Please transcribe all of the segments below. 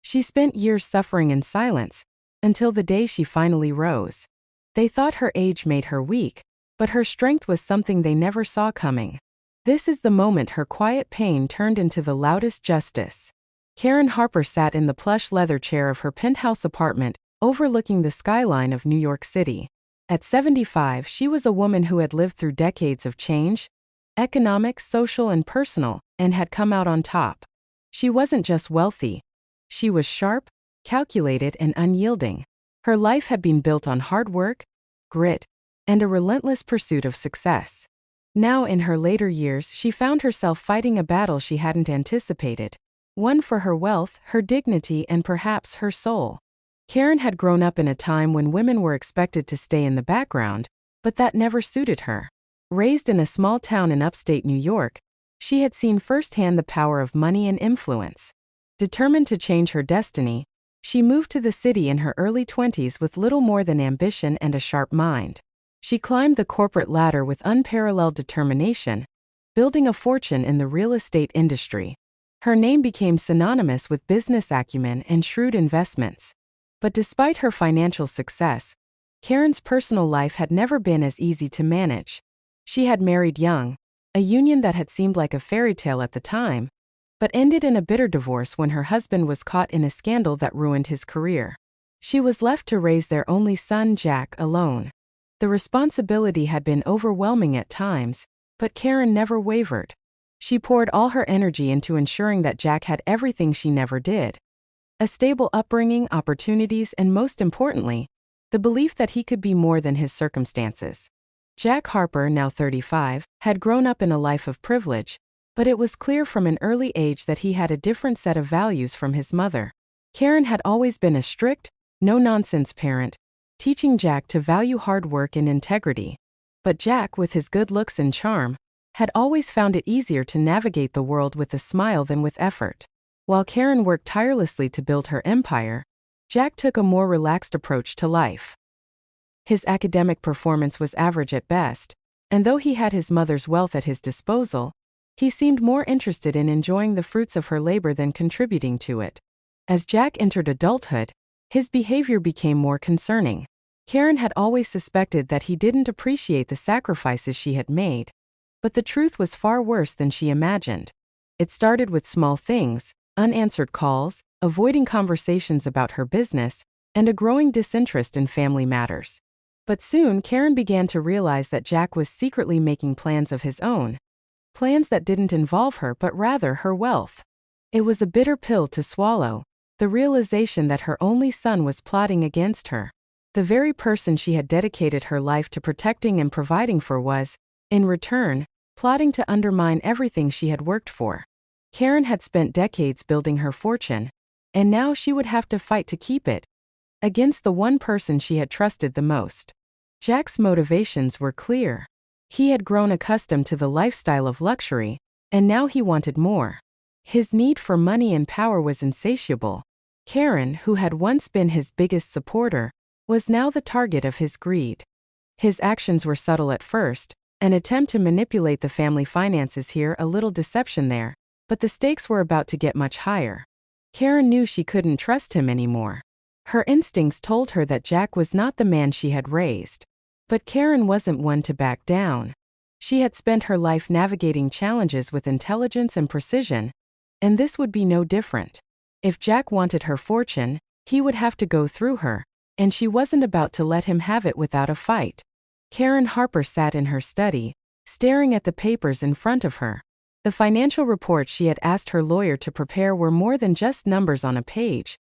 She spent years suffering in silence, until the day she finally rose. They thought her age made her weak, but her strength was something they never saw coming. This is the moment her quiet pain turned into the loudest justice. Karen Harper sat in the plush leather chair of her penthouse apartment, overlooking the skyline of New York City. At 75, she was a woman who had lived through decades of change, economic, social, and personal, and had come out on top. She wasn't just wealthy. She was sharp, calculated, and unyielding. Her life had been built on hard work, grit, and a relentless pursuit of success. Now, in her later years, she found herself fighting a battle she hadn't anticipated. One for her wealth, her dignity, and perhaps her soul. Karen had grown up in a time when women were expected to stay in the background, but that never suited her. Raised in a small town in upstate New York, she had seen firsthand the power of money and influence. Determined to change her destiny, she moved to the city in her early 20s with little more than ambition and a sharp mind. She climbed the corporate ladder with unparalleled determination, building a fortune in the real estate industry. Her name became synonymous with business acumen and shrewd investments. But despite her financial success, Karen's personal life had never been as easy to manage. She had married young, a union that had seemed like a fairy tale at the time, but ended in a bitter divorce when her husband was caught in a scandal that ruined his career. She was left to raise their only son, Jack, alone. The responsibility had been overwhelming at times, but Karen never wavered. She poured all her energy into ensuring that Jack had everything she never did: a stable upbringing, opportunities, and most importantly, the belief that he could be more than his circumstances. Jack Harper, now 35, had grown up in a life of privilege, but it was clear from an early age that he had a different set of values from his mother. Karen had always been a strict, no-nonsense parent, teaching Jack to value hard work and integrity. But Jack, with his good looks and charm, had always found it easier to navigate the world with a smile than with effort. While Karen worked tirelessly to build her empire, Jack took a more relaxed approach to life. His academic performance was average at best, and though he had his mother's wealth at his disposal, he seemed more interested in enjoying the fruits of her labor than contributing to it. As Jack entered adulthood, his behavior became more concerning. Karen had always suspected that he didn't appreciate the sacrifices she had made, but the truth was far worse than she imagined. It started with small things: unanswered calls, avoiding conversations about her business, and a growing disinterest in family matters. But soon Karen began to realize that Jack was secretly making plans of his own, plans that didn't involve her but rather her wealth. It was a bitter pill to swallow, the realization that her only son was plotting against her. The very person she had dedicated her life to protecting and providing for was, in return, plotting to undermine everything she had worked for. Karen had spent decades building her fortune, and now she would have to fight to keep it, against the one person she had trusted the most. Jack's motivations were clear. He had grown accustomed to the lifestyle of luxury, and now he wanted more. His need for money and power was insatiable. Karen, who had once been his biggest supporter, was now the target of his greed. His actions were subtle at first: an attempt to manipulate the family finances here, a little deception there, but the stakes were about to get much higher. Karen knew she couldn't trust him anymore. Her instincts told her that Jack was not the man she had raised. But Karen wasn't one to back down. She had spent her life navigating challenges with intelligence and precision, and this would be no different. If Jack wanted her fortune, he would have to go through her, and she wasn't about to let him have it without a fight. Karen Harper sat in her study, staring at the papers in front of her. The financial reports she had asked her lawyer to prepare were more than just numbers on a page.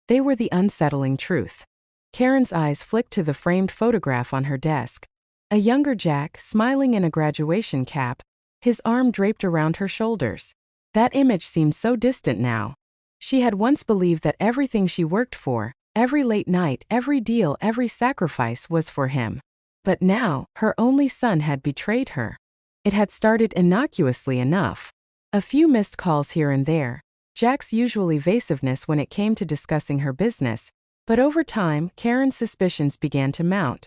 They were the unsettling truth. Karen's eyes flicked to the framed photograph on her desk. A younger Jack, smiling in a graduation cap, his arm draped around her shoulders. That image seemed so distant now. She had once believed that everything she worked for, every late night, every deal, every sacrifice, was for him. But now, her only son had betrayed her. It had started innocuously enough. A few missed calls here and there, Jack's usual evasiveness when it came to discussing her business, but over time, Karen's suspicions began to mount.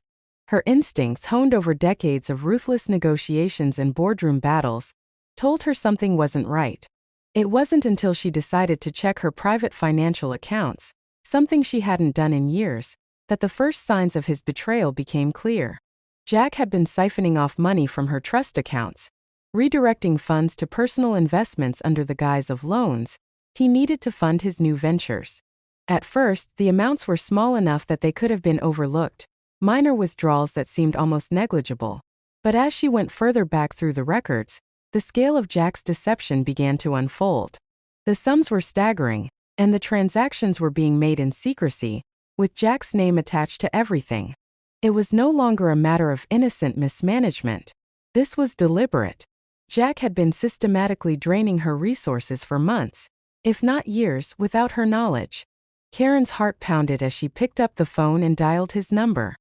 Her instincts, honed over decades of ruthless negotiations and boardroom battles, told her something wasn't right. It wasn't until she decided to check her private financial accounts, something she hadn't done in years, that the first signs of his betrayal became clear. Jack had been siphoning off money from her trust accounts, redirecting funds to personal investments under the guise of loans he needed to fund his new ventures. At first, the amounts were small enough that they could have been overlooked, minor withdrawals that seemed almost negligible. But as she went further back through the records, the scale of Jack's deception began to unfold. The sums were staggering, and the transactions were being made in secrecy, with Jack's name attached to everything. It was no longer a matter of innocent mismanagement. This was deliberate. Jack had been systematically draining her resources for months, if not years, without her knowledge. Karen's heart pounded as she picked up the phone and dialed his number.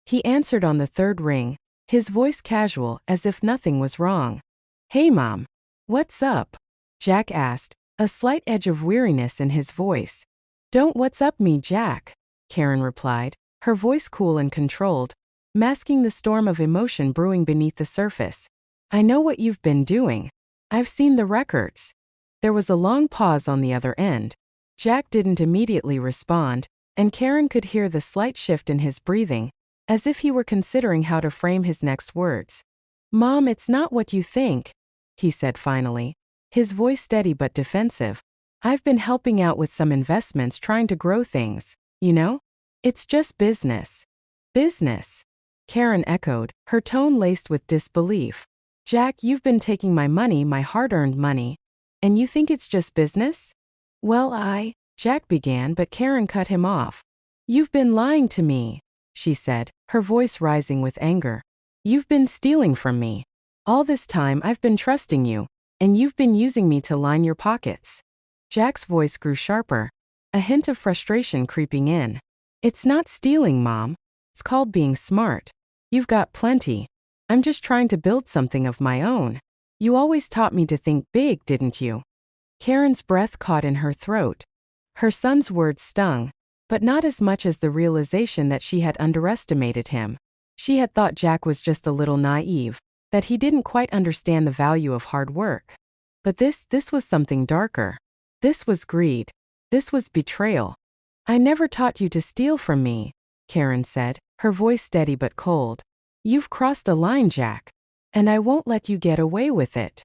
He answered on the third ring, his voice casual, as if nothing was wrong. "Hey, Mom. What's up?" Jack asked, a slight edge of weariness in his voice. "Don't what's up me, Jack," Karen replied, her voice cool and controlled, masking the storm of emotion brewing beneath the surface. "I know what you've been doing. I've seen the records." There was a long pause on the other end. Jack didn't immediately respond, and Karen could hear the slight shift in his breathing, as if he were considering how to frame his next words. "Mom, it's not what you think," he said finally, his voice steady but defensive. "I've been helping out with some investments trying to grow things, you know? It's just business." "Business?" Karen echoed, her tone laced with disbelief. "Jack, you've been taking my money, my hard-earned money, and you think it's just business?" "Well, Jack began, but Karen cut him off. "You've been lying to me," she said, her voice rising with anger. "You've been stealing from me. All this time I've been trusting you, and you've been using me to line your pockets." Jack's voice grew sharper, a hint of frustration creeping in. "It's not stealing, Mom. It's called being smart. You've got plenty. I'm just trying to build something of my own. You always taught me to think big, didn't you?" Karen's breath caught in her throat. Her son's words stung, but not as much as the realization that she had underestimated him. She had thought Jack was just a little naive, that he didn't quite understand the value of hard work. But this was something darker. This was greed. This was betrayal. "I never taught you to steal from me," Karen said, her voice steady but cold. "You've crossed a line, Jack, and I won't let you get away with it."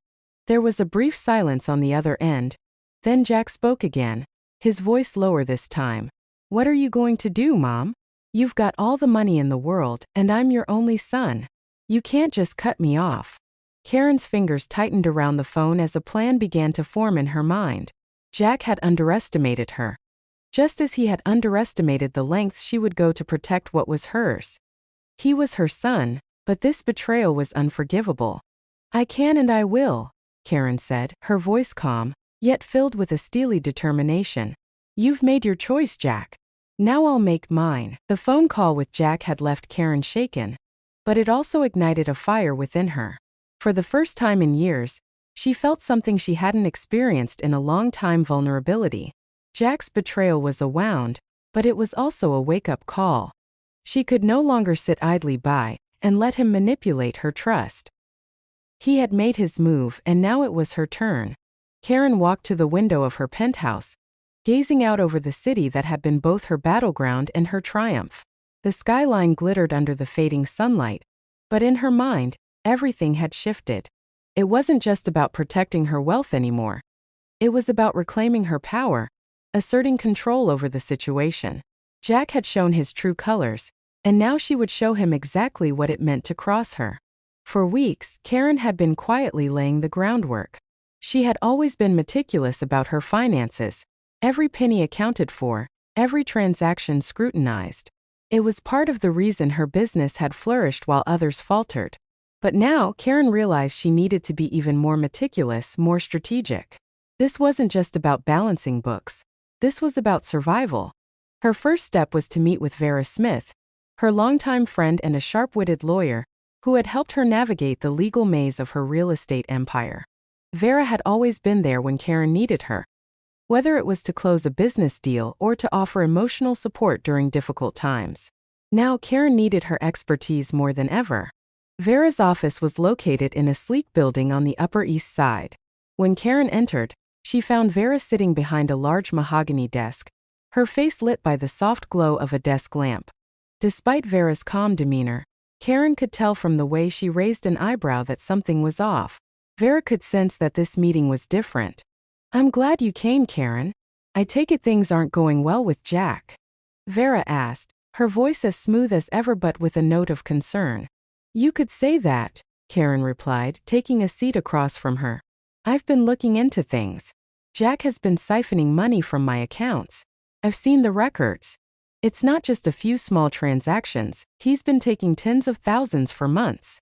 There was a brief silence on the other end. Then Jack spoke again, his voice lower this time. "What are you going to do, Mom? You've got all the money in the world, and I'm your only son. You can't just cut me off." Karen's fingers tightened around the phone as a plan began to form in her mind. Jack had underestimated her, just as he had underestimated the lengths she would go to protect what was hers. He was her son, but this betrayal was unforgivable. "I can and I will," Karen said, her voice calm, yet filled with a steely determination. "You've made your choice, Jack. Now I'll make mine." The phone call with Jack had left Karen shaken, but it also ignited a fire within her. For the first time in years, she felt something she hadn't experienced in a long time: vulnerability. Jack's betrayal was a wound, but it was also a wake-up call. She could no longer sit idly by and let him manipulate her trust. He had made his move, and now it was her turn. Karen walked to the window of her penthouse, gazing out over the city that had been both her battleground and her triumph. The skyline glittered under the fading sunlight, but in her mind, everything had shifted. It wasn't just about protecting her wealth anymore. It was about reclaiming her power, asserting control over the situation. Jack had shown his true colors, and now she would show him exactly what it meant to cross her. For weeks, Karen had been quietly laying the groundwork. She had always been meticulous about her finances, every penny accounted for, every transaction scrutinized. It was part of the reason her business had flourished while others faltered. But now, Karen realized she needed to be even more meticulous, more strategic. This wasn't just about balancing books. This was about survival. Her first step was to meet with Vera Smith, her longtime friend and a sharp-witted lawyer, who had helped her navigate the legal maze of her real estate empire. Vera had always been there when Karen needed her, whether it was to close a business deal or to offer emotional support during difficult times. Now Karen needed her expertise more than ever. Vera's office was located in a sleek building on the Upper East Side. When Karen entered, she found Vera sitting behind a large mahogany desk, her face lit by the soft glow of a desk lamp. Despite Vera's calm demeanor, Karen could tell from the way she raised an eyebrow that something was off. Vera could sense that this meeting was different. "I'm glad you came, Karen. I take it things aren't going well with Jack?" Vera asked, her voice as smooth as ever but with a note of concern. "You could say that," Karen replied, taking a seat across from her. "I've been looking into things. Jack has been siphoning money from my accounts. I've seen the records. It's not just a few small transactions, he's been taking tens of thousands for months."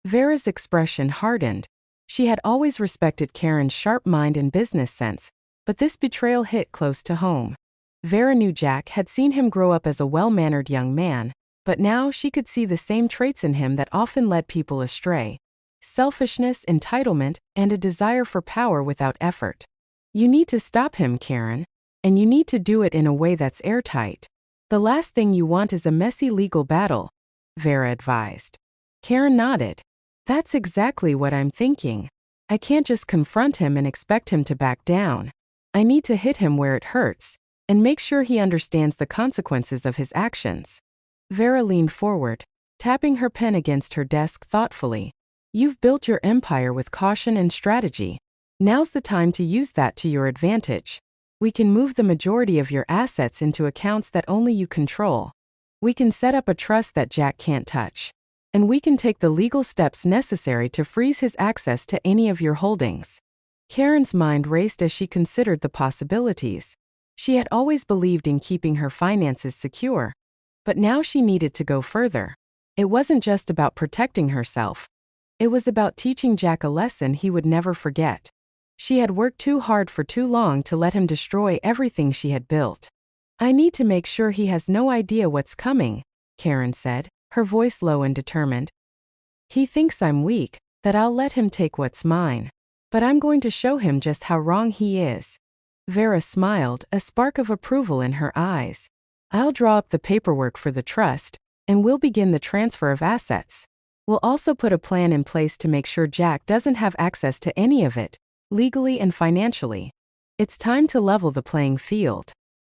Vera's expression hardened. She had always respected Karen's sharp mind and business sense, but this betrayal hit close to home. Vera knew Jack had seen him grow up as a well-mannered young man, but now she could see the same traits in him that often led people astray: selfishness, entitlement, and a desire for power without effort. "You need to stop him, Karen, and you need to do it in a way that's airtight. The last thing you want is a messy legal battle," Vera advised. Karen nodded. "That's exactly what I'm thinking. I can't just confront him and expect him to back down. I need to hit him where it hurts, and make sure he understands the consequences of his actions." Vera leaned forward, tapping her pen against her desk thoughtfully. "You've built your empire with caution and strategy. Now's the time to use that to your advantage. We can move the majority of your assets into accounts that only you control. We can set up a trust that Jack can't touch. And we can take the legal steps necessary to freeze his access to any of your holdings." Karen's mind raced as she considered the possibilities. She had always believed in keeping her finances secure, but now she needed to go further. It wasn't just about protecting herself. It was about teaching Jack a lesson he would never forget. She had worked too hard for too long to let him destroy everything she had built. "I need to make sure he has no idea what's coming," Karen said, her voice low and determined. "He thinks I'm weak, that I'll let him take what's mine. But I'm going to show him just how wrong he is." Vera smiled, a spark of approval in her eyes. "I'll draw up the paperwork for the trust, and we'll begin the transfer of assets. We'll also put a plan in place to make sure Jack doesn't have access to any of it, legally and financially. It's time to level the playing field."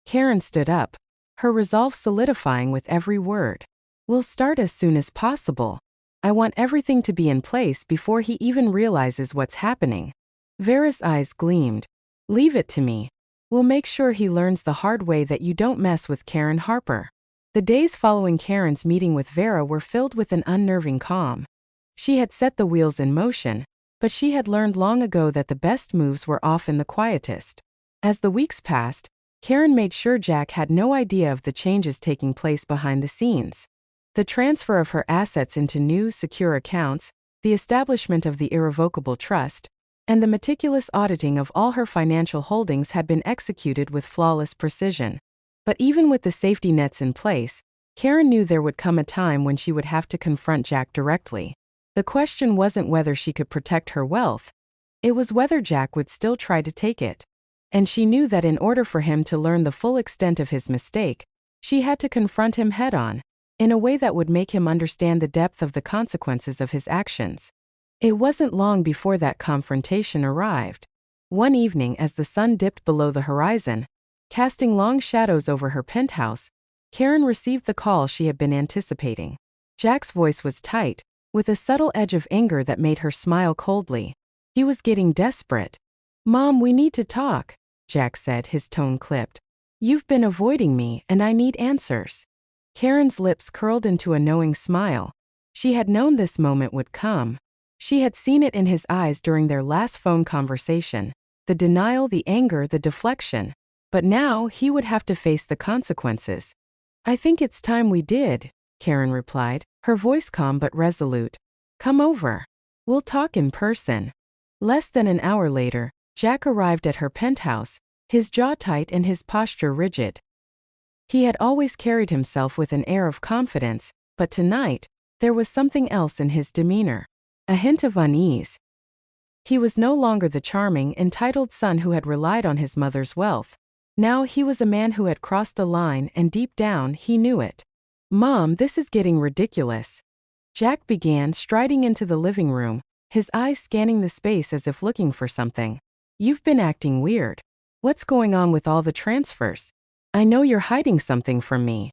Karen stood up, her resolve solidifying with every word. "We'll start as soon as possible. I want everything to be in place before he even realizes what's happening." Vera's eyes gleamed. "Leave it to me. We'll make sure he learns the hard way that you don't mess with Karen Harper." The days following Karen's meeting with Vera were filled with an unnerving calm. She had set the wheels in motion, but she had learned long ago that the best moves were often the quietest. As the weeks passed, Karen made sure Jack had no idea of the changes taking place behind the scenes. The transfer of her assets into new, secure accounts, the establishment of the irrevocable trust, and the meticulous auditing of all her financial holdings had been executed with flawless precision. But even with the safety nets in place, Karen knew there would come a time when she would have to confront Jack directly. The question wasn't whether she could protect her wealth, it was whether Jack would still try to take it. And she knew that in order for him to learn the full extent of his mistake, she had to confront him head-on, in a way that would make him understand the depth of the consequences of his actions. It wasn't long before that confrontation arrived. One evening, as the sun dipped below the horizon, casting long shadows over her penthouse, Karen received the call she had been anticipating. Jack's voice was tight, with a subtle edge of anger that made her smile coldly. He was getting desperate. "Mom, we need to talk," Jack said, his tone clipped. "You've been avoiding me, and I need answers." Karen's lips curled into a knowing smile. She had known this moment would come. She had seen it in his eyes during their last phone conversation, the denial, the anger, the deflection. But now he would have to face the consequences. "I think it's time we did," Karen replied, her voice calm but resolute. "Come over. We'll talk in person." Less than an hour later, Jack arrived at her penthouse, his jaw tight and his posture rigid. He had always carried himself with an air of confidence, but tonight, there was something else in his demeanor. A hint of unease. He was no longer the charming, entitled son who had relied on his mother's wealth. Now he was a man who had crossed a line, and deep down, he knew it. "Mom, this is getting ridiculous," Jack began, striding into the living room, his eyes scanning the space as if looking for something. You've been acting weird. What's going on with all the transfers? I know you're hiding something from me.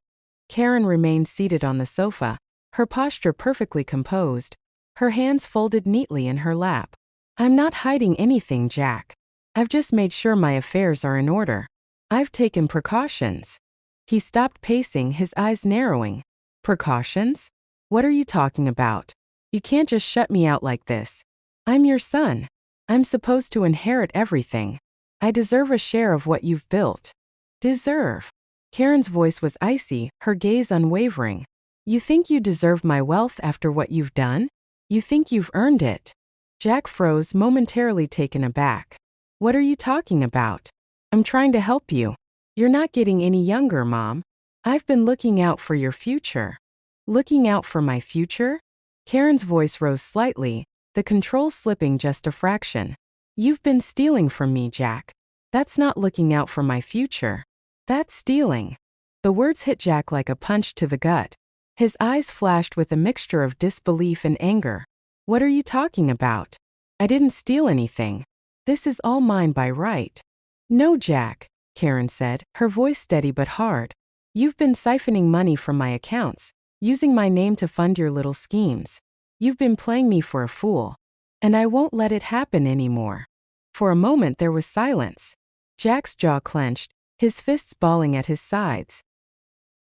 Karen remained seated on the sofa, her posture perfectly composed, her hands folded neatly in her lap. I'm not hiding anything, Jack. I've just made sure my affairs are in order. I've taken precautions. He stopped pacing, his eyes narrowing. Precautions? What are you talking about? You can't just shut me out like this. I'm your son. I'm supposed to inherit everything. I deserve a share of what you've built. Deserve? Karen's voice was icy, her gaze unwavering. You think you deserve my wealth after what you've done? You think you've earned it? Jack froze, momentarily taken aback. What are you talking about? I'm trying to help you. You're not getting any younger, Mom. I've been looking out for your future. Looking out for my future? Karen's voice rose slightly, the control slipping just a fraction. You've been stealing from me, Jack. That's not looking out for my future. That's stealing. The words hit Jack like a punch to the gut. His eyes flashed with a mixture of disbelief and anger. What are you talking about? I didn't steal anything. This is all mine by right. No, Jack, Karen said, her voice steady but hard. You've been siphoning money from my accounts, using my name to fund your little schemes. You've been playing me for a fool. And I won't let it happen anymore. For a moment there was silence. Jack's jaw clenched, his fists balling at his sides.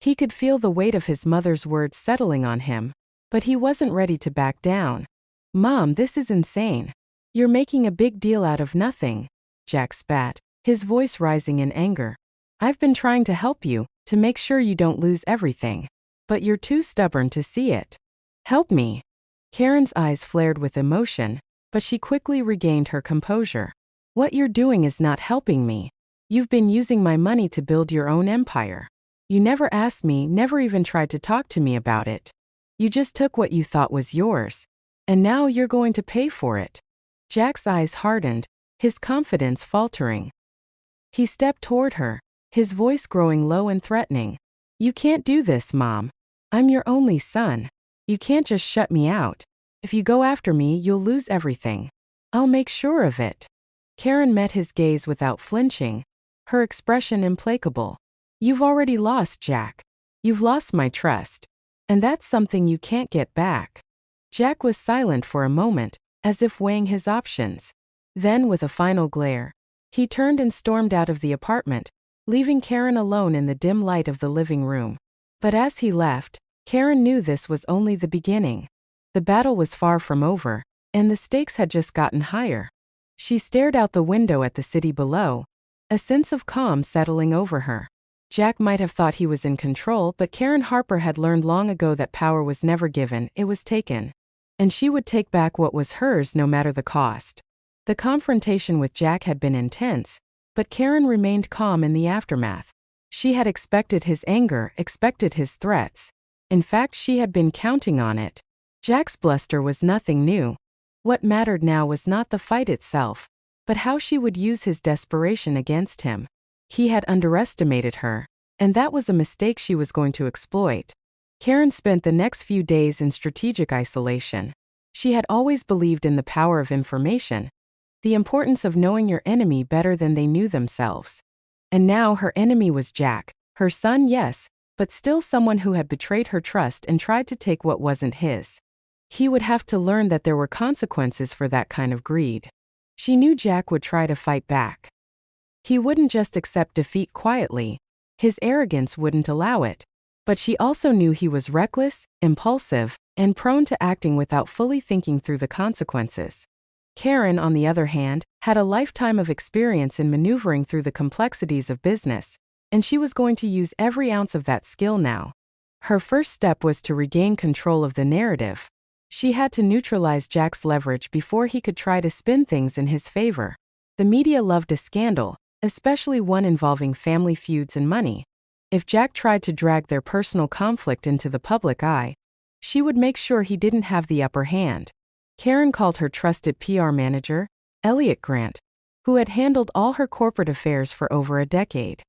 He could feel the weight of his mother's words settling on him, but he wasn't ready to back down. Mom, this is insane. You're making a big deal out of nothing, Jack spat, his voice rising in anger. I've been trying to help you, to make sure you don't lose everything. But you're too stubborn to see it. Help me. Karen's eyes flared with emotion, but she quickly regained her composure. What you're doing is not helping me. You've been using my money to build your own empire. You never asked me, never even tried to talk to me about it. You just took what you thought was yours. And now you're going to pay for it. Jack's eyes hardened, his confidence faltering. He stepped toward her, his voice growing low and threatening. You can't do this, Mom. I'm your only son. You can't just shut me out. If you go after me, you'll lose everything. I'll make sure of it. Karen met his gaze without flinching, her expression implacable. You've already lost, Jack. You've lost my trust. And that's something you can't get back. Jack was silent for a moment, as if weighing his options. Then, with a final glare, he turned and stormed out of the apartment, leaving Karen alone in the dim light of the living room. But as he left, Karen knew this was only the beginning. The battle was far from over, and the stakes had just gotten higher. She stared out the window at the city below, a sense of calm settling over her. Jack might have thought he was in control, but Karen Harper had learned long ago that power was never given, it was taken. And she would take back what was hers no matter the cost. The confrontation with Jack had been intense, but Karen remained calm in the aftermath. She had expected his anger, expected his threats. In fact, she had been counting on it. Jack's bluster was nothing new. What mattered now was not the fight itself, but how she would use his desperation against him. He had underestimated her, and that was a mistake she was going to exploit. Karen spent the next few days in strategic isolation. She had always believed in the power of information, the importance of knowing your enemy better than they knew themselves. And now her enemy was Jack, her son, yes, but still someone who had betrayed her trust and tried to take what wasn't his. He would have to learn that there were consequences for that kind of greed. She knew Jack would try to fight back. He wouldn't just accept defeat quietly. His arrogance wouldn't allow it. But she also knew he was reckless, impulsive, and prone to acting without fully thinking through the consequences. Karen, on the other hand, had a lifetime of experience in maneuvering through the complexities of business, and she was going to use every ounce of that skill now. Her first step was to regain control of the narrative. She had to neutralize Jack's leverage before he could try to spin things in his favor. The media loved a scandal, especially one involving family feuds and money. If Jack tried to drag their personal conflict into the public eye, she would make sure he didn't have the upper hand. Karen called her trusted PR manager, Elliot Grant, who had handled all her corporate affairs for over a decade.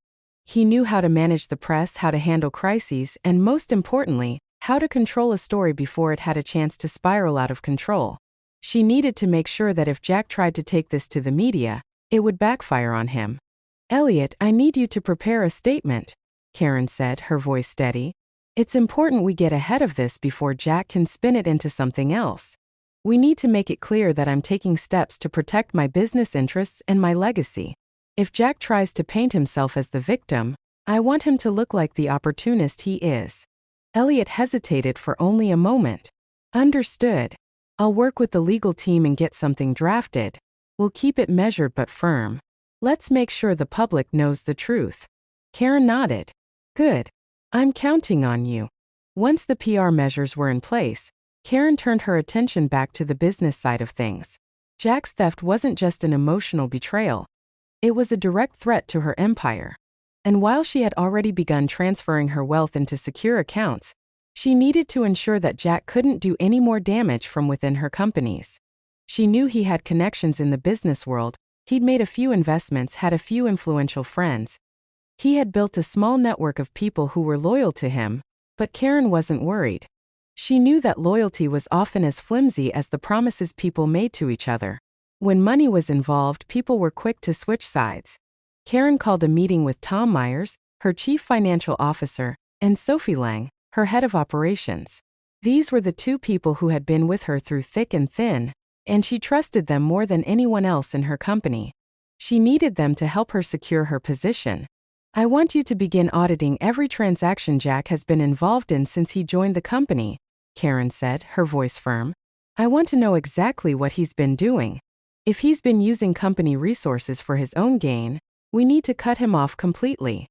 He knew how to manage the press, how to handle crises, and most importantly, how to control a story before it had a chance to spiral out of control. She needed to make sure that if Jack tried to take this to the media, it would backfire on him. Elliot, I need you to prepare a statement, Karen said, her voice steady. It's important we get ahead of this before Jack can spin it into something else. We need to make it clear that I'm taking steps to protect my business interests and my legacy. If Jack tries to paint himself as the victim, I want him to look like the opportunist he is. Elliot hesitated for only a moment. Understood. I'll work with the legal team and get something drafted. We'll keep it measured but firm. Let's make sure the public knows the truth. Karen nodded. Good. I'm counting on you. Once the PR measures were in place, Karen turned her attention back to the business side of things. Jack's theft wasn't just an emotional betrayal. It was a direct threat to her empire. And while she had already begun transferring her wealth into secure accounts, she needed to ensure that Jack couldn't do any more damage from within her companies. She knew he had connections in the business world, he'd made a few investments, had a few influential friends. He had built a small network of people who were loyal to him, but Karen wasn't worried. She knew that loyalty was often as flimsy as the promises people made to each other. When money was involved, people were quick to switch sides. Karen called a meeting with Tom Myers, her chief financial officer, and Sophie Lang, her head of operations. These were the two people who had been with her through thick and thin, and she trusted them more than anyone else in her company. She needed them to help her secure her position. I want you to begin auditing every transaction Jack has been involved in since he joined the company, Karen said, her voice firm. I want to know exactly what he's been doing. If he's been using company resources for his own gain, we need to cut him off completely.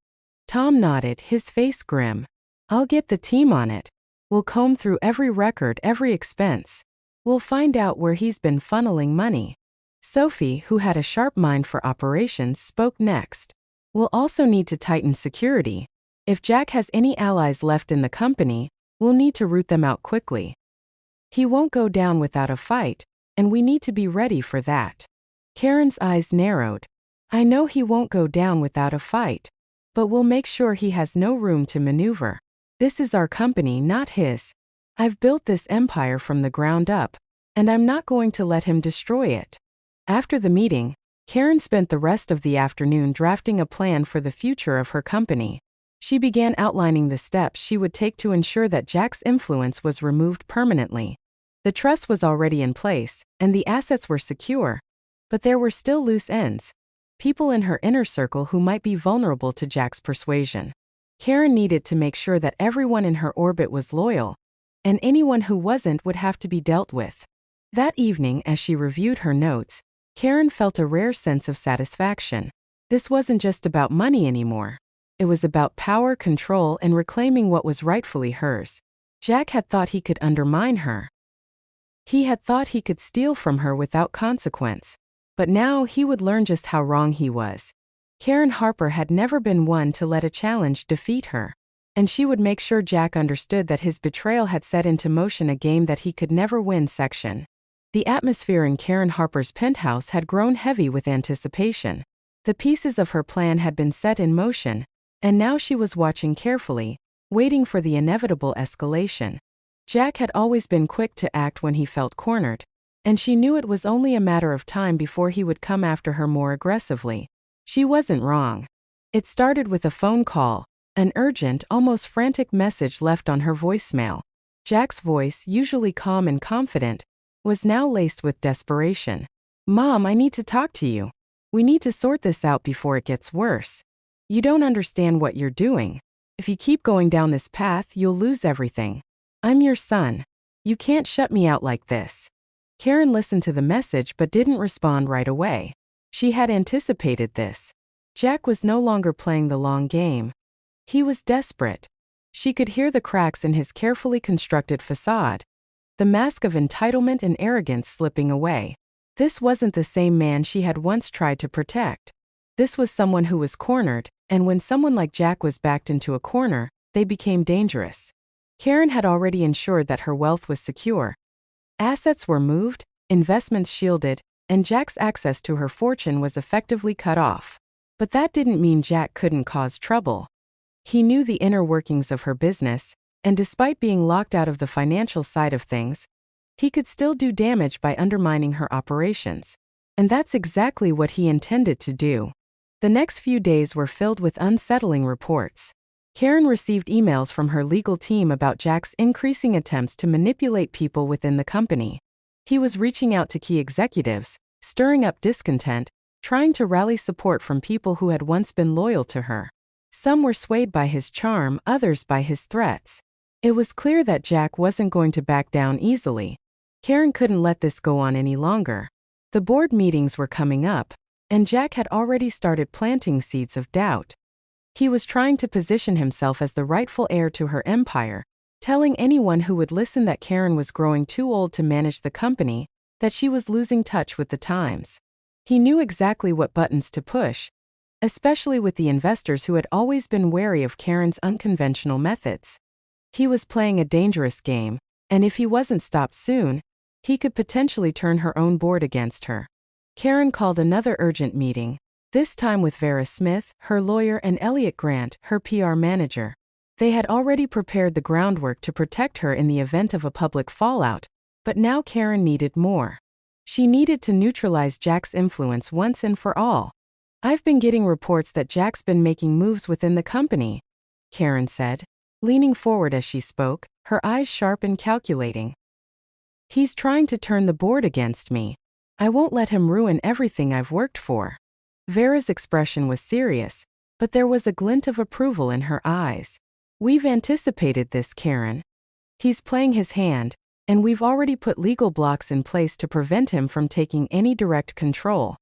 Tom nodded, his face grim. I'll get the team on it. We'll comb through every record, every expense. We'll find out where he's been funneling money. Sophie, who had a sharp mind for operations, spoke next. We'll also need to tighten security. If Jack has any allies left in the company, we'll need to root them out quickly. He won't go down without a fight, and we need to be ready for that. Karen's eyes narrowed. I know he won't go down without a fight, but we'll make sure he has no room to maneuver. This is our company, not his. I've built this empire from the ground up, and I'm not going to let him destroy it. After the meeting, Karen spent the rest of the afternoon drafting a plan for the future of her company. She began outlining the steps she would take to ensure that Jack's influence was removed permanently. The trust was already in place, and the assets were secure. But there were still loose ends. People in her inner circle who might be vulnerable to Jack's persuasion. Karen needed to make sure that everyone in her orbit was loyal, and anyone who wasn't would have to be dealt with. That evening, as she reviewed her notes, Karen felt a rare sense of satisfaction. This wasn't just about money anymore. It was about power, control, and reclaiming what was rightfully hers. Jack had thought he could undermine her. He had thought he could steal from her without consequence. But now he would learn just how wrong he was. Karen Harper had never been one to let a challenge defeat her. And she would make sure Jack understood that his betrayal had set into motion a game that he could never win. The atmosphere in Karen Harper's penthouse had grown heavy with anticipation. The pieces of her plan had been set in motion, and now she was watching carefully, waiting for the inevitable escalation. Jack had always been quick to act when he felt cornered, and she knew it was only a matter of time before he would come after her more aggressively. She wasn't wrong. It started with a phone call, an urgent, almost frantic message left on her voicemail. Jack's voice, usually calm and confident, was now laced with desperation. Mom, I need to talk to you. We need to sort this out before it gets worse. You don't understand what you're doing. If you keep going down this path, you'll lose everything. I'm your son. You can't shut me out like this. Karen listened to the message but didn't respond right away. She had anticipated this. Jack was no longer playing the long game. He was desperate. She could hear the cracks in his carefully constructed facade, the mask of entitlement and arrogance slipping away. This wasn't the same man she had once tried to protect. This was someone who was cornered, and when someone like Jack was backed into a corner, they became dangerous. Karen had already ensured that her wealth was secure. Assets were moved, investments shielded, and Jack's access to her fortune was effectively cut off. But that didn't mean Jack couldn't cause trouble. He knew the inner workings of her business, and despite being locked out of the financial side of things, he could still do damage by undermining her operations. And that's exactly what he intended to do. The next few days were filled with unsettling reports. Karen received emails from her legal team about Jack's increasing attempts to manipulate people within the company. He was reaching out to key executives, stirring up discontent, trying to rally support from people who had once been loyal to her. Some were swayed by his charm, others by his threats. It was clear that Jack wasn't going to back down easily. Karen couldn't let this go on any longer. The board meetings were coming up, and Jack had already started planting seeds of doubt. He was trying to position himself as the rightful heir to her empire, telling anyone who would listen that Karen was growing too old to manage the company, that she was losing touch with the times. He knew exactly what buttons to push, especially with the investors who had always been wary of Karen's unconventional methods. He was playing a dangerous game, and if he wasn't stopped soon, he could potentially turn her own board against her. Karen called another urgent meeting, this time with Vera Smith, her lawyer, and Elliot Grant, her PR manager. They had already prepared the groundwork to protect her in the event of a public fallout, but now Karen needed more. She needed to neutralize Jack's influence once and for all. "I've been getting reports that Jack's been making moves within the company," Karen said, leaning forward as she spoke, her eyes sharp and calculating. "He's trying to turn the board against me. I won't let him ruin everything I've worked for." Vera's expression was serious, but there was a glint of approval in her eyes. "We've anticipated this, Karen. He's playing his hand, and we've already put legal blocks in place to prevent him from taking any direct control.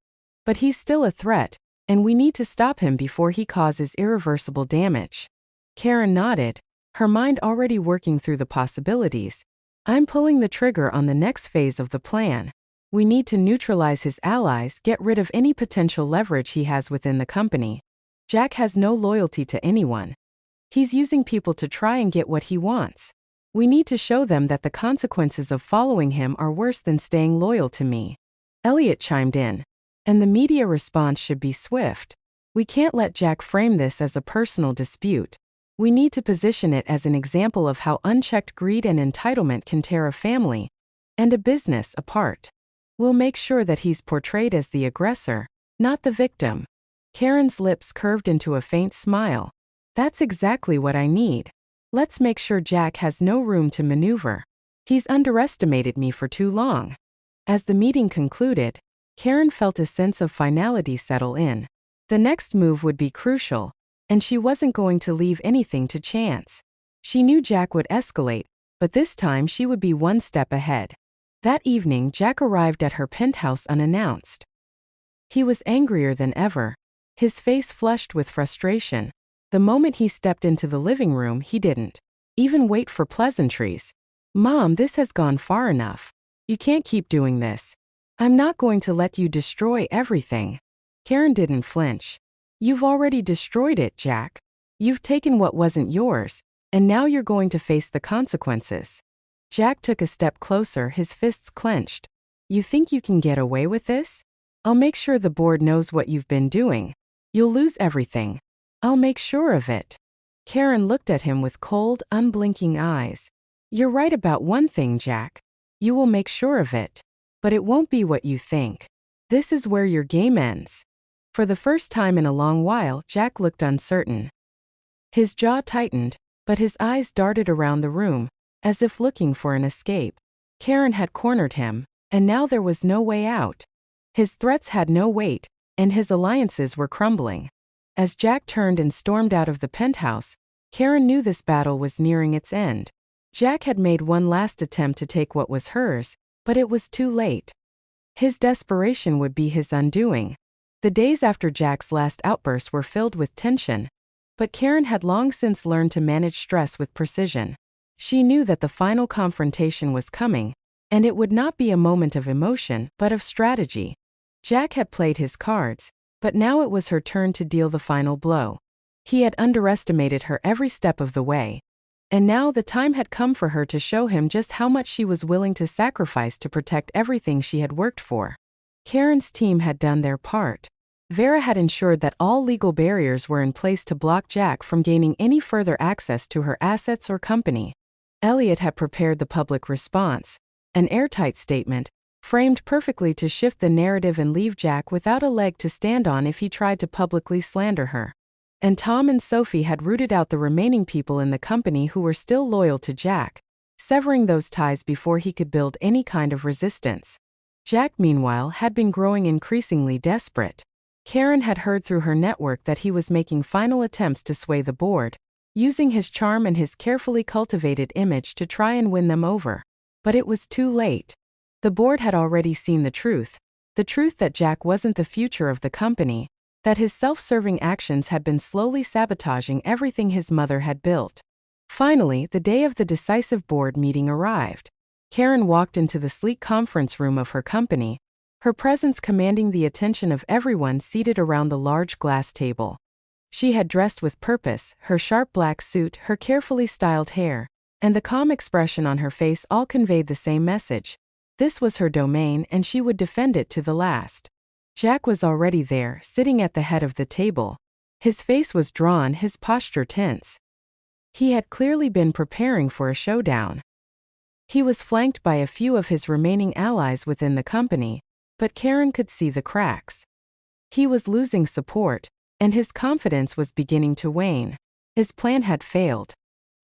But he's still a threat, and we need to stop him before he causes irreversible damage." Karen nodded, her mind already working through the possibilities. "I'm pulling the trigger on the next phase of the plan. We need to neutralize his allies, get rid of any potential leverage he has within the company. Jack has no loyalty to anyone. He's using people to try and get what he wants. We need to show them that the consequences of following him are worse than staying loyal to me." Elliot chimed in. "And the media response should be swift. We can't let Jack frame this as a personal dispute. We need to position it as an example of how unchecked greed and entitlement can tear a family and a business apart. We'll make sure that he's portrayed as the aggressor, not the victim." Karen's lips curved into a faint smile. "That's exactly what I need. Let's make sure Jack has no room to maneuver. He's underestimated me for too long." As the meeting concluded, Karen felt a sense of finality settle in. The next move would be crucial, and she wasn't going to leave anything to chance. She knew Jack would escalate, but this time she would be one step ahead. That evening, Jack arrived at her penthouse unannounced. He was angrier than ever, his face flushed with frustration. The moment he stepped into the living room, he didn't even wait for pleasantries. "Mom, this has gone far enough. You can't keep doing this. I'm not going to let you destroy everything." Karen didn't flinch. "You've already destroyed it, Jack. You've taken what wasn't yours, and now you're going to face the consequences." Jack took a step closer, his fists clenched. "You think you can get away with this? I'll make sure the board knows what you've been doing. You'll lose everything. I'll make sure of it." Karen looked at him with cold, unblinking eyes. "You're right about one thing, Jack. You will make sure of it. But it won't be what you think. This is where your game ends." For the first time in a long while, Jack looked uncertain. His jaw tightened, but his eyes darted around the room, as if looking for an escape. Karen had cornered him, and now there was no way out. His threats had no weight, and his alliances were crumbling. As Jack turned and stormed out of the penthouse, Karen knew this battle was nearing its end. Jack had made one last attempt to take what was hers, but it was too late. His desperation would be his undoing. The days after Jack's last outburst were filled with tension, but Karen had long since learned to manage stress with precision. She knew that the final confrontation was coming, and it would not be a moment of emotion, but of strategy. Jack had played his cards, but now it was her turn to deal the final blow. He had underestimated her every step of the way, and now the time had come for her to show him just how much she was willing to sacrifice to protect everything she had worked for. Karen's team had done their part. Vera had ensured that all legal barriers were in place to block Jack from gaining any further access to her assets or company. Elliot had prepared the public response, an airtight statement, framed perfectly to shift the narrative and leave Jack without a leg to stand on if he tried to publicly slander her. And Tom and Sophie had rooted out the remaining people in the company who were still loyal to Jack, severing those ties before he could build any kind of resistance. Jack, meanwhile, had been growing increasingly desperate. Karen had heard through her network that he was making final attempts to sway the board, using his charm and his carefully cultivated image to try and win them over. But it was too late. The board had already seen the truth that Jack wasn't the future of the company, that his self-serving actions had been slowly sabotaging everything his mother had built. Finally, the day of the decisive board meeting arrived. Karen walked into the sleek conference room of her company, her presence commanding the attention of everyone seated around the large glass table. She had dressed with purpose, her sharp black suit, her carefully styled hair, and the calm expression on her face all conveyed the same message. This was her domain and she would defend it to the last. Jack was already there, sitting at the head of the table. His face was drawn, his posture tense. He had clearly been preparing for a showdown. He was flanked by a few of his remaining allies within the company, but Karen could see the cracks. He was losing support, and his confidence was beginning to wane. His plan had failed.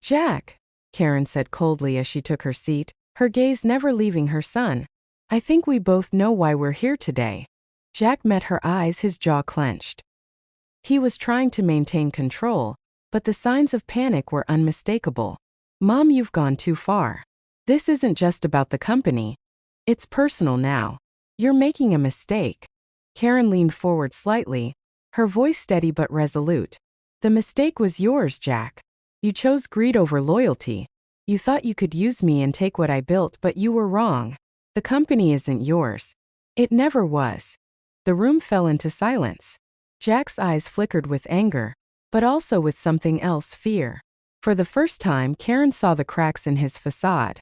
"Jack," Karen said coldly as she took her seat, her gaze never leaving her son, "I think we both know why we're here today." Jack met her eyes, his jaw clenched. He was trying to maintain control, but the signs of panic were unmistakable. "Mom, you've gone too far. This isn't just about the company. It's personal now. You're making a mistake." Karen leaned forward slightly, her voice steady but resolute. "The mistake was yours, Jack. You chose greed over loyalty. You thought you could use me and take what I built, but you were wrong. The company isn't yours. It never was." The room fell into silence. Jack's eyes flickered with anger, but also with something else, fear. For the first time, Karen saw the cracks in his facade.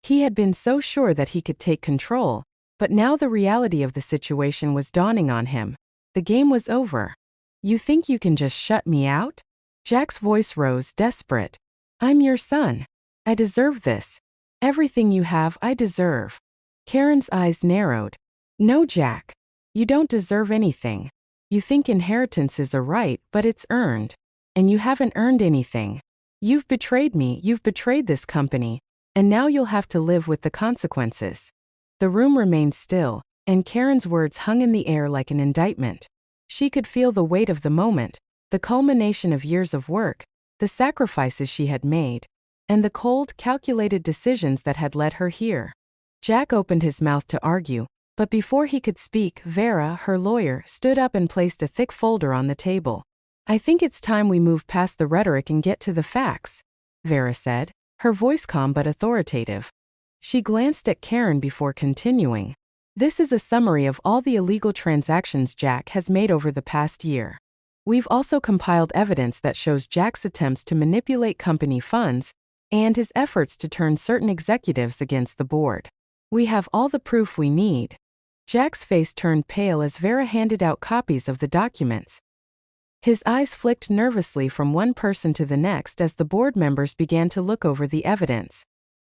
He had been so sure that he could take control, but now the reality of the situation was dawning on him. The game was over. "You think you can just shut me out?" Jack's voice rose, desperate. "I'm your son. I deserve this. Everything you have, I deserve." Karen's eyes narrowed. "No, Jack. You don't deserve anything. You think inheritance is a right, but it's earned. And you haven't earned anything. You've betrayed me, you've betrayed this company, and now you'll have to live with the consequences." The room remained still, and Karen's words hung in the air like an indictment. She could feel the weight of the moment, the culmination of years of work, the sacrifices she had made, and the cold, calculated decisions that had led her here. Jack opened his mouth to argue, but before he could speak, Vera, her lawyer, stood up and placed a thick folder on the table. "I think it's time we move past the rhetoric and get to the facts," Vera said, her voice calm but authoritative. She glanced at Karen before continuing. "This is a summary of all the illegal transactions Jack has made over the past year. We've also compiled evidence that shows Jack's attempts to manipulate company funds and his efforts to turn certain executives against the board. We have all the proof we need." Jack's face turned pale as Vera handed out copies of the documents. His eyes flicked nervously from one person to the next as the board members began to look over the evidence.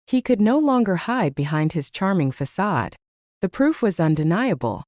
He could no longer hide behind his charming facade. The proof was undeniable.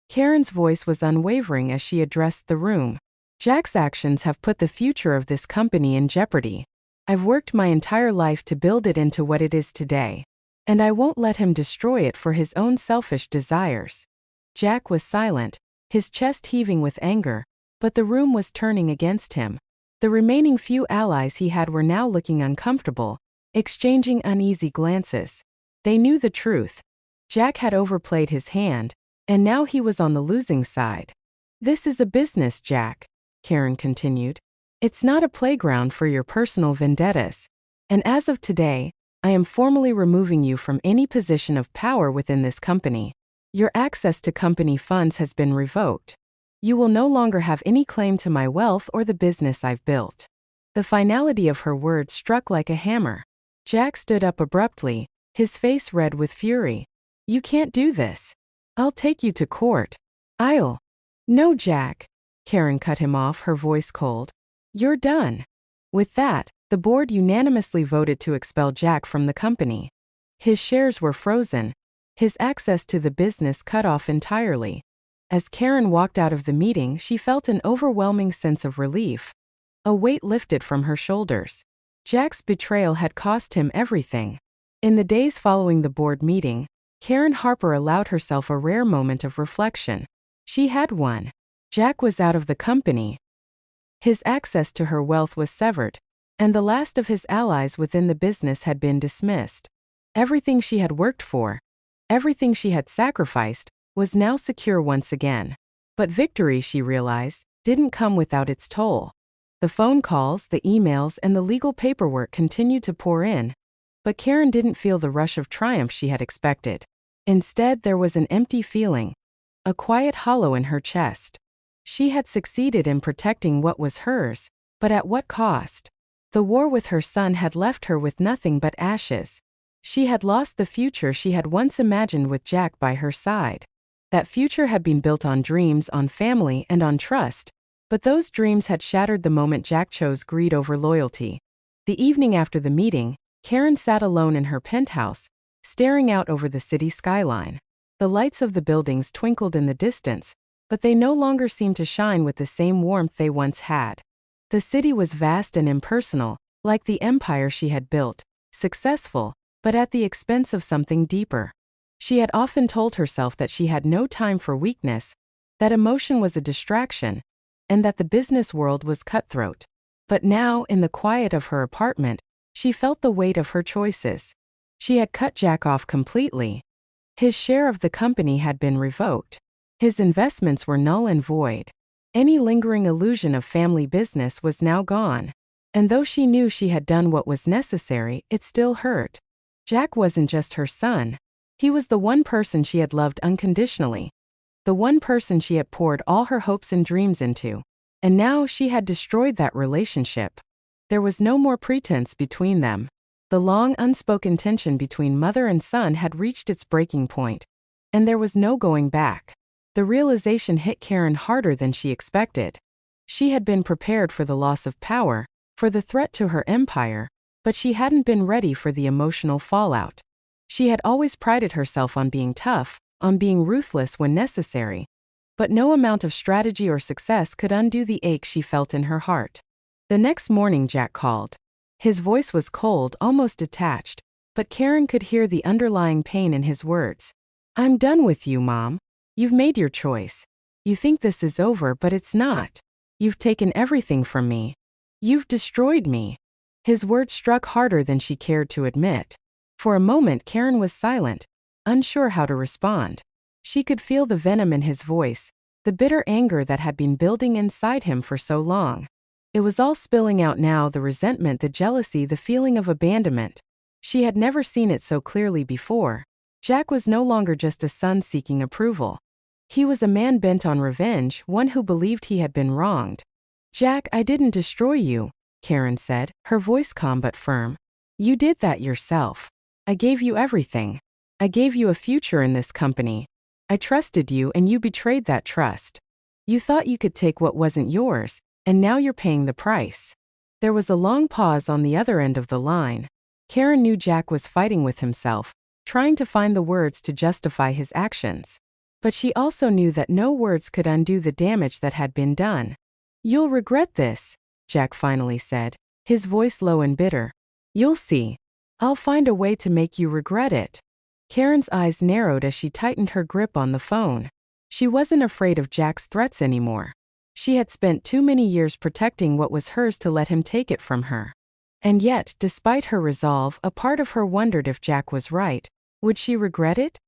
Karen's voice was unwavering as she addressed the room. "Jack's actions have put the future of this company in jeopardy. I've worked my entire life to build it into what it is today, and I won't let him destroy it for his own selfish desires." Jack was silent, his chest heaving with anger, but the room was turning against him. The remaining few allies he had were now looking uncomfortable, exchanging uneasy glances. They knew the truth. Jack had overplayed his hand, and now he was on the losing side. "This is a business, Jack," Karen continued. "It's not a playground for your personal vendettas. And as of today, I am formally removing you from any position of power within this company. Your access to company funds has been revoked. You will no longer have any claim to my wealth or the business I've built." The finality of her words struck like a hammer. Jack stood up abruptly, his face red with fury. "You can't do this. I'll take you to court. I'll—" "No, Jack," Karen cut him off, her voice cold. "You're done." With that, the board unanimously voted to expel Jack from the company. His shares were frozen, his access to the business cut off entirely. As Karen walked out of the meeting, she felt an overwhelming sense of relief. A weight lifted from her shoulders. Jack's betrayal had cost him everything. In the days following the board meeting, Karen Harper allowed herself a rare moment of reflection. She had won. Jack was out of the company. His access to her wealth was severed, and the last of his allies within the business had been dismissed. Everything she had worked for, everything she had sacrificed, was now secure once again. But victory, she realized, didn't come without its toll. The phone calls, the emails, and the legal paperwork continued to pour in, but Karen didn't feel the rush of triumph she had expected. Instead, there was an empty feeling, a quiet hollow in her chest. She had succeeded in protecting what was hers, but at what cost? The war with her son had left her with nothing but ashes. She had lost the future she had once imagined with Jack by her side. That future had been built on dreams, on family, and on trust, but those dreams had shattered the moment Jack chose greed over loyalty. The evening after the meeting, Karen sat alone in her penthouse, staring out over the city skyline. The lights of the buildings twinkled in the distance, but they no longer seemed to shine with the same warmth they once had. The city was vast and impersonal, like the empire she had built, successful, but at the expense of something deeper. She had often told herself that she had no time for weakness, that emotion was a distraction, and that the business world was cutthroat. But now, in the quiet of her apartment, she felt the weight of her choices. She had cut Jack off completely. His share of the company had been revoked. His investments were null and void. Any lingering illusion of family business was now gone. And though she knew she had done what was necessary, it still hurt. Jack wasn't just her son. He was the one person she had loved unconditionally. The one person she had poured all her hopes and dreams into. And now she had destroyed that relationship. There was no more pretense between them. The long unspoken tension between mother and son had reached its breaking point. And there was no going back. The realization hit Karen harder than she expected. She had been prepared for the loss of power, for the threat to her empire, but she hadn't been ready for the emotional fallout. She had always prided herself on being tough, on being ruthless when necessary. But no amount of strategy or success could undo the ache she felt in her heart. The next morning Jack called. His voice was cold, almost detached, but Karen could hear the underlying pain in his words. "I'm done with you, Mom. You've made your choice. You think this is over, but it's not. You've taken everything from me. You've destroyed me." His words struck harder than she cared to admit. For a moment Karen was silent, unsure how to respond. She could feel the venom in his voice, the bitter anger that had been building inside him for so long. It was all spilling out now, the resentment, the jealousy, the feeling of abandonment. She had never seen it so clearly before. Jack was no longer just a son seeking approval. He was a man bent on revenge, one who believed he had been wronged. "Jack, I didn't destroy you," Karen said, her voice calm but firm. "You did that yourself. I gave you everything. I gave you a future in this company. I trusted you and you betrayed that trust. You thought you could take what wasn't yours, and now you're paying the price." There was a long pause on the other end of the line. Karen knew Jack was fighting with himself, trying to find the words to justify his actions. But she also knew that no words could undo the damage that had been done. "You'll regret this," Jack finally said, his voice low and bitter. "You'll see. I'll find a way to make you regret it." Karen's eyes narrowed as she tightened her grip on the phone. She wasn't afraid of Jack's threats anymore. She had spent too many years protecting what was hers to let him take it from her. And yet, despite her resolve, a part of her wondered if Jack was right. Would she regret it?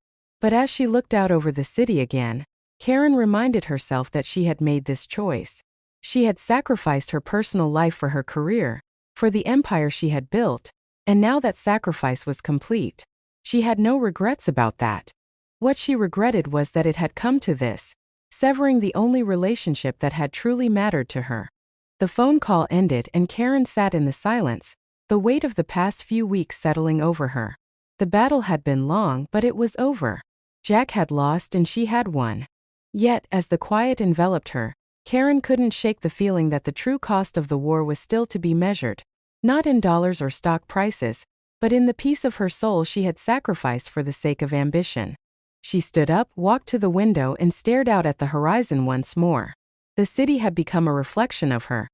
But as she looked out over the city again, Karen reminded herself that she had made this choice. She had sacrificed her personal life for her career, for the empire she had built, and now that sacrifice was complete. She had no regrets about that. What she regretted was that it had come to this, severing the only relationship that had truly mattered to her. The phone call ended and Karen sat in the silence, the weight of the past few weeks settling over her. The battle had been long, but it was over. Jack had lost and she had won. Yet, as the quiet enveloped her, Karen couldn't shake the feeling that the true cost of the war was still to be measured, not in dollars or stock prices, but in the peace of her soul she had sacrificed for the sake of ambition. She stood up, walked to the window, and stared out at the horizon once more. The city had become a reflection of her.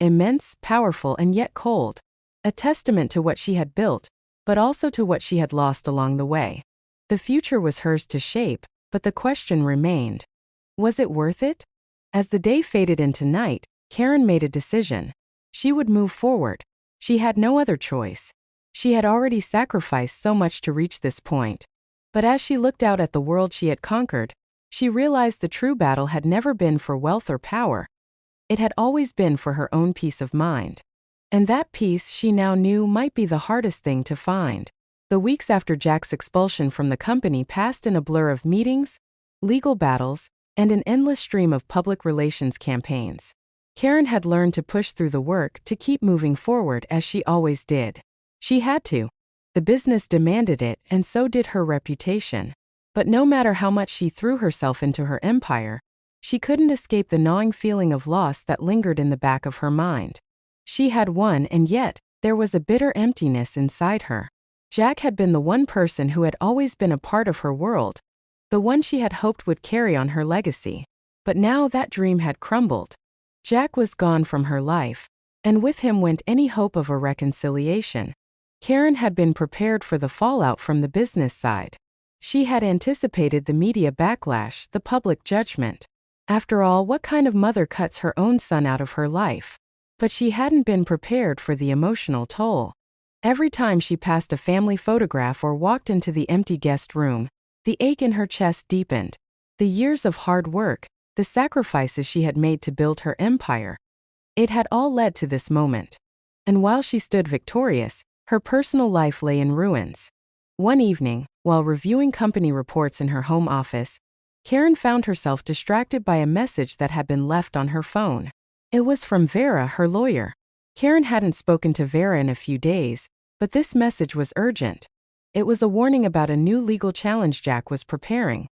Immense, powerful, and yet cold. A testament to what she had built, but also to what she had lost along the way. The future was hers to shape, but the question remained. Was it worth it? As the day faded into night, Karen made a decision. She would move forward. She had no other choice. She had already sacrificed so much to reach this point. But as she looked out at the world she had conquered, she realized the true battle had never been for wealth or power. It had always been for her own peace of mind. And that peace, she now knew, might be the hardest thing to find. The weeks after Jack's expulsion from the company passed in a blur of meetings, legal battles, and an endless stream of public relations campaigns. Karen had learned to push through the work, to keep moving forward as she always did. She had to. The business demanded it, and so did her reputation. But no matter how much she threw herself into her empire, she couldn't escape the gnawing feeling of loss that lingered in the back of her mind. She had won, and yet, there was a bitter emptiness inside her. Jack had been the one person who had always been a part of her world, the one she had hoped would carry on her legacy. But now that dream had crumbled. Jack was gone from her life, and with him went any hope of a reconciliation. Karen had been prepared for the fallout from the business side. She had anticipated the media backlash, the public judgment. After all, what kind of mother cuts her own son out of her life? But she hadn't been prepared for the emotional toll. Every time she passed a family photograph or walked into the empty guest room, the ache in her chest deepened. The years of hard work, the sacrifices she had made to build her empire. It had all led to this moment. And while she stood victorious, her personal life lay in ruins. One evening, while reviewing company reports in her home office, Karen found herself distracted by a message that had been left on her phone. It was from Vera, her lawyer. Karen hadn't spoken to Vera in a few days, but this message was urgent. It was a warning about a new legal challenge Jack was preparing.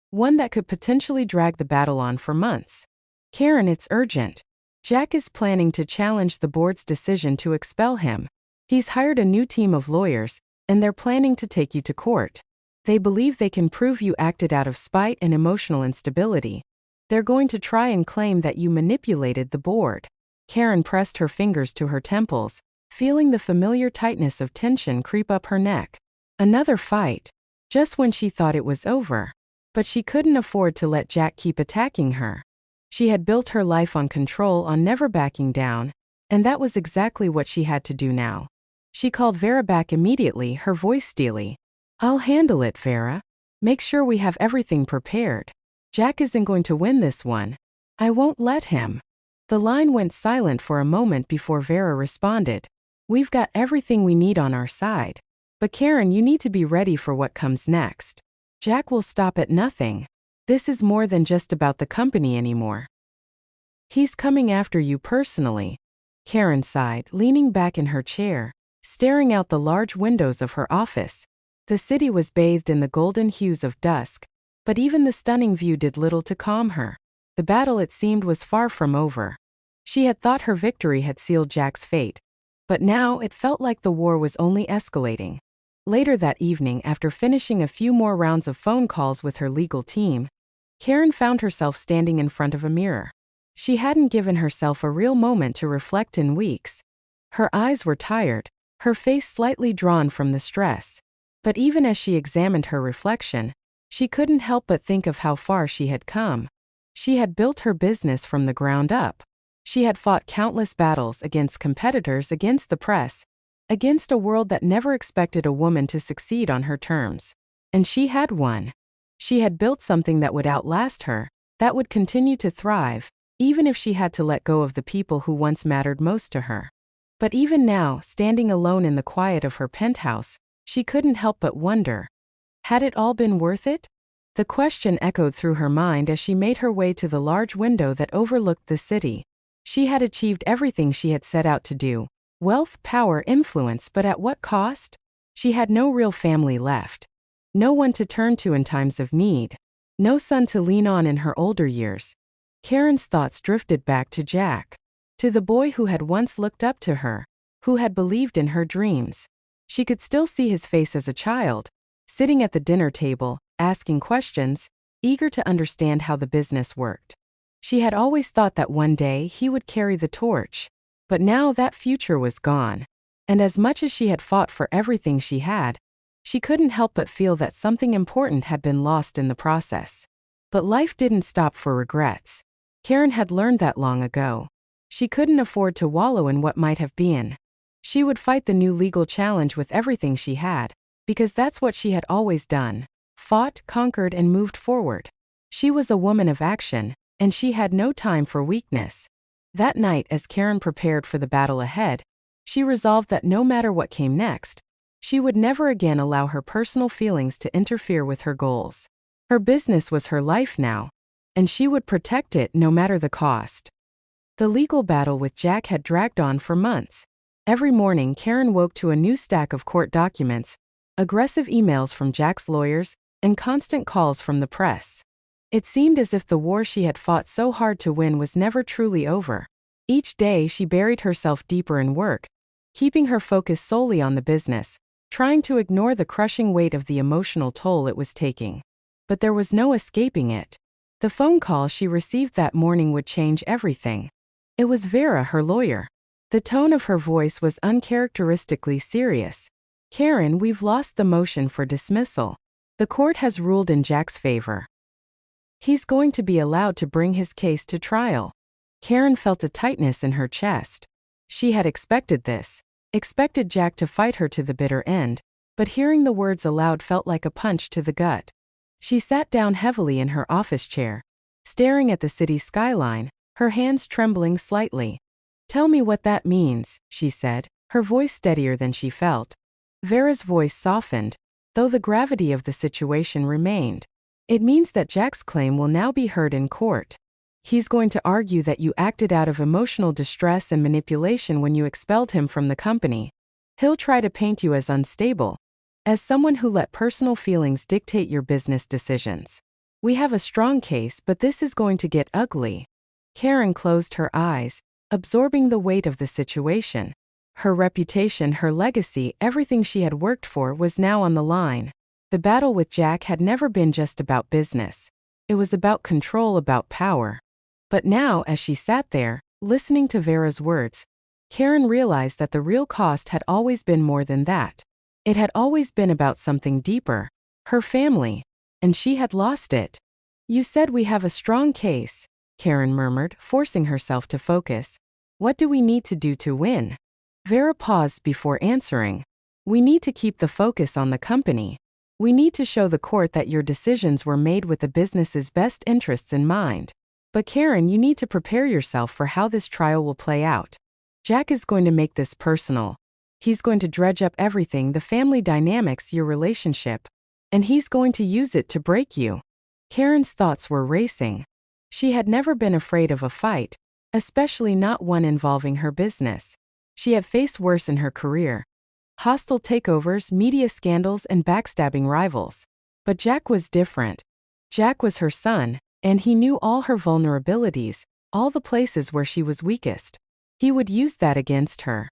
One that could potentially drag the battle on for months. Karen, it's urgent. Jack is planning to challenge the board's decision to expel him. He's hired a new team of lawyers, and they're planning to take you to court. They believe they can prove you acted out of spite and emotional instability. They're going to try and claim that you manipulated the board. Karen pressed her fingers to her temples, feeling the familiar tightness of tension creep up her neck. Another fight. Just when she thought it was over. But she couldn't afford to let Jack keep attacking her. She had built her life on control, on never backing down, and that was exactly what she had to do now. She called Vera back immediately, her voice steely. "I'll handle it, Vera. Make sure we have everything prepared. Jack isn't going to win this one. I won't let him." The line went silent for a moment before Vera responded. "We've got everything we need on our side. But Karen, you need to be ready for what comes next. Jack will stop at nothing. This is more than just about the company anymore. He's coming after you personally." Karen sighed, leaning back in her chair, staring out the large windows of her office. The city was bathed in the golden hues of dusk, but even the stunning view did little to calm her. The battle, it seemed, was far from over. She had thought her victory had sealed Jack's fate, but now it felt like the war was only escalating. Later that evening, after finishing a few more rounds of phone calls with her legal team, Karen found herself standing in front of a mirror. She hadn't given herself a real moment to reflect in weeks. Her eyes were tired, her face slightly drawn from the stress. But even as she examined her reflection, she couldn't help but think of how far she had come. She had built her business from the ground up. She had fought countless battles against competitors, against the press, against a world that never expected a woman to succeed on her terms. And she had won. She had built something that would outlast her, that would continue to thrive, even if she had to let go of the people who once mattered most to her. But even now, standing alone in the quiet of her penthouse, she couldn't help but wonder, had it all been worth it? The question echoed through her mind as she made her way to the large window that overlooked the city. She had achieved everything she had set out to do. Wealth, power, influence, but at what cost? She had no real family left. No one to turn to in times of need. No son to lean on in her older years. Karen's thoughts drifted back to Jack. To the boy who had once looked up to her, who had believed in her dreams. She could still see his face as a child, sitting at the dinner table, asking questions, eager to understand how the business worked. She had always thought that one day he would carry the torch, but now that future was gone. And as much as she had fought for everything she had, she couldn't help but feel that something important had been lost in the process. But life didn't stop for regrets. Karen had learned that long ago. She couldn't afford to wallow in what might have been. She would fight the new legal challenge with everything she had, because that's what she had always done: fought, conquered, and moved forward. She was a woman of action, and she had no time for weakness. That night, as Karen prepared for the battle ahead, she resolved that no matter what came next, she would never again allow her personal feelings to interfere with her goals. Her business was her life now, and she would protect it no matter the cost. The legal battle with Jack had dragged on for months. Every morning, Karen woke to a new stack of court documents, aggressive emails from Jack's lawyers, and constant calls from the press. It seemed as if the war she had fought so hard to win was never truly over. Each day, she buried herself deeper in work, keeping her focus solely on the business, trying to ignore the crushing weight of the emotional toll it was taking. But there was no escaping it. The phone call she received that morning would change everything. It was Vera, her lawyer. The tone of her voice was uncharacteristically serious. "Karen, we've lost the motion for dismissal. The court has ruled in Jack's favor. He's going to be allowed to bring his case to trial." Karen felt a tightness in her chest. She had expected this, expected Jack to fight her to the bitter end, but hearing the words aloud felt like a punch to the gut. She sat down heavily in her office chair, staring at the city skyline, her hands trembling slightly. "Tell me what that means," she said, her voice steadier than she felt. Vera's voice softened, though the gravity of the situation remained. "It means that Jack's claim will now be heard in court. He's going to argue that you acted out of emotional distress and manipulation when you expelled him from the company. He'll try to paint you as unstable, as someone who let personal feelings dictate your business decisions. We have a strong case, but this is going to get ugly." Karen closed her eyes, absorbing the weight of the situation. Her reputation, her legacy, everything she had worked for was now on the line. The battle with Jack had never been just about business. It was about control, about power. But now, as she sat there, listening to Vera's words, Karen realized that the real cost had always been more than that. It had always been about something deeper: her family. And she had lost it. "You said we have a strong case," Karen murmured, forcing herself to focus. "What do we need to do to win?" Vera paused before answering. "We need to keep the focus on the company. We need to show the court that your decisions were made with the business's best interests in mind. But Karen, you need to prepare yourself for how this trial will play out. Jack is going to make this personal. He's going to dredge up everything, the family dynamics, your relationship, and he's going to use it to break you." Karen's thoughts were racing. She had never been afraid of a fight, especially not one involving her business. She had faced worse in her career: hostile takeovers, media scandals, and backstabbing rivals. But Jack was different. Jack was her son, and he knew all her vulnerabilities, all the places where she was weakest. He would use that against her.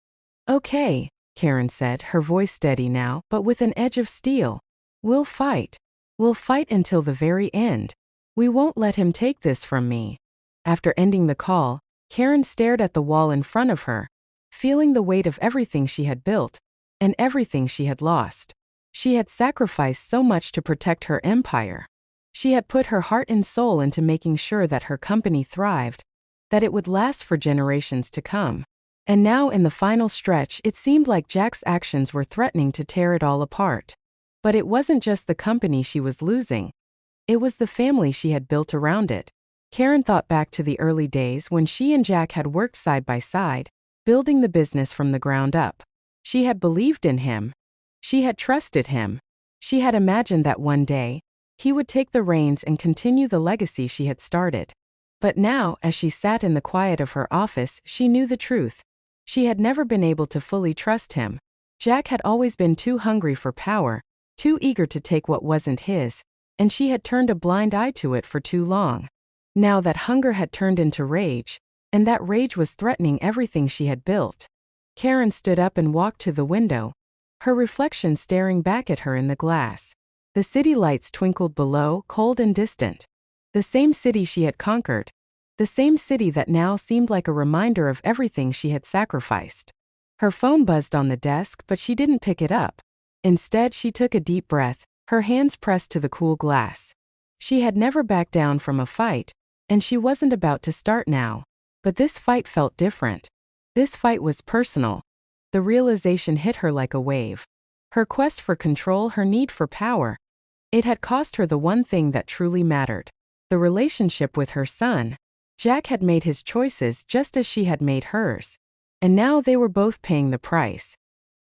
"Okay," Karen said, her voice steady now, but with an edge of steel. "We'll fight. We'll fight until the very end. We won't let him take this from me." After ending the call, Karen stared at the wall in front of her, feeling the weight of everything she had built, and everything she had lost. She had sacrificed so much to protect her empire. She had put her heart and soul into making sure that her company thrived, that it would last for generations to come. And now, in the final stretch, it seemed like Jack's actions were threatening to tear it all apart. But it wasn't just the company she was losing. It was the family she had built around it. Karen thought back to the early days when she and Jack had worked side by side, building the business from the ground up. She had believed in him. She had trusted him. She had imagined that one day, he would take the reins and continue the legacy she had started. But now, as she sat in the quiet of her office, she knew the truth. She had never been able to fully trust him. Jack had always been too hungry for power, too eager to take what wasn't his, and she had turned a blind eye to it for too long. Now that hunger had turned into rage, and that rage was threatening everything she had built. Karen stood up and walked to the window. her reflection staring back at her in the glass. The city lights twinkled below, cold and distant. The same city she had conquered. The same city that now seemed like a reminder of everything she had sacrificed. Her phone buzzed on the desk, but she didn't pick it up. Instead, she took a deep breath, her hands pressed to the cool glass. She had never backed down from a fight, and she wasn't about to start now. But this fight felt different. This fight was personal. The realization hit her like a wave. Her quest for control, her need for power. It had cost her the one thing that truly mattered. The relationship with her son. Jack had made his choices just as she had made hers. And now they were both paying the price.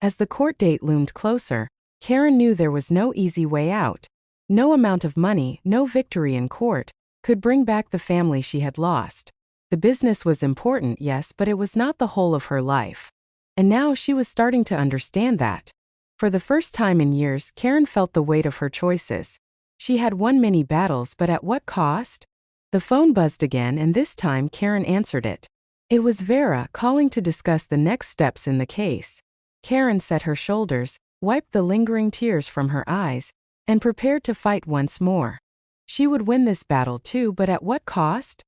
As the court date loomed closer, Karen knew there was no easy way out. No amount of money, no victory in court, could bring back the family she had lost. The business was important, yes, but it was not the whole of her life. And now she was starting to understand that. For the first time in years, Karen felt the weight of her choices. She had won many battles, but at what cost? The phone buzzed again, and this time Karen answered it. It was Vera calling to discuss the next steps in the case. Karen set her shoulders, wiped the lingering tears from her eyes, and prepared to fight once more. She would win this battle too, but at what cost?